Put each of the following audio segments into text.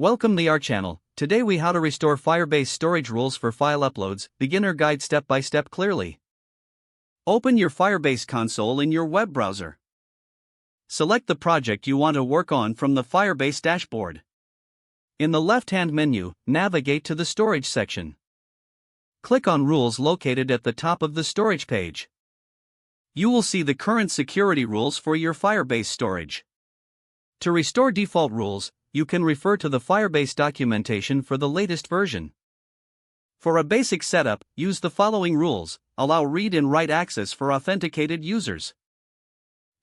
Welcome to our channel. Today we how to restore Firebase storage rules for file uploads, beginner guide step by step clearly. Open your Firebase console in your web browser. Select the project you want to work on from the Firebase dashboard. In the left-hand menu, navigate to the storage section. Click on rules located at the top of the storage page. You will see the current security rules for your Firebase storage. To restore default rules, you can refer to the Firebase documentation for the latest version. For a basic setup, use the following rules. Allow read and write access for authenticated users.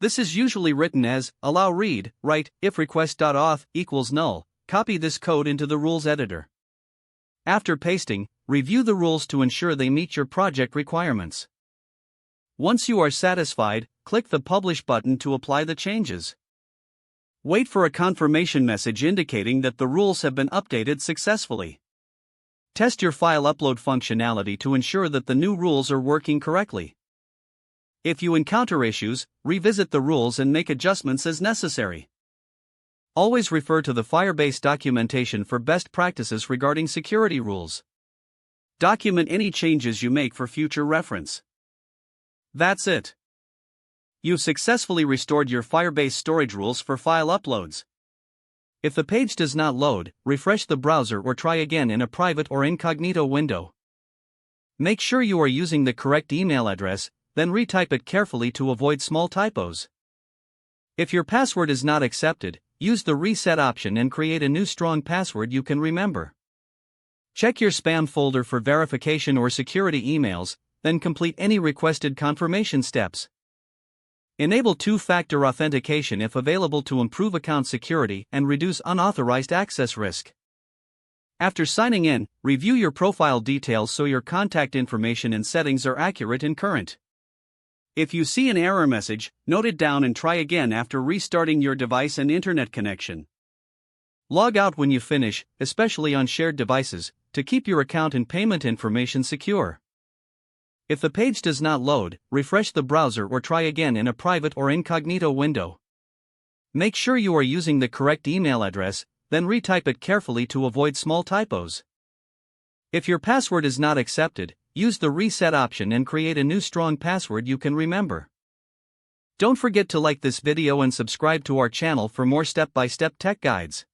This is usually written as allow read, write, if request.auth equals null. Copy this code into the rules editor. After pasting, review the rules to ensure they meet your project requirements. Once you are satisfied, click the Publish button to apply the changes. Wait for a confirmation message indicating that the rules have been updated successfully. Test your file upload functionality to ensure that the new rules are working correctly. If you encounter issues, revisit the rules and make adjustments as necessary. Always refer to the Firebase documentation for best practices regarding security rules. Document any changes you make for future reference. That's it. You've successfully restored your Firebase storage rules for file uploads. If the page does not load, refresh the browser or try again in a private or incognito window. Make sure you are using the correct email address, then retype it carefully to avoid small typos. If your password is not accepted, use the reset option and create a new strong password you can remember. Check your spam folder for verification or security emails, then complete any requested confirmation steps. Enable two-factor authentication if available to improve account security and reduce unauthorized access risk. After signing in, review your profile details so your contact information and settings are accurate and current. If you see an error message, note it down and try again after restarting your device and internet connection. Log out when you finish, especially on shared devices, to keep your account and payment information secure. If the page does not load, refresh the browser or try again in a private or incognito window. Make sure you are using the correct email address, then retype it carefully to avoid small typos. If your password is not accepted, use the reset option and create a new strong password you can remember. Don't forget to like this video and subscribe to our channel for more step-by-step tech guides.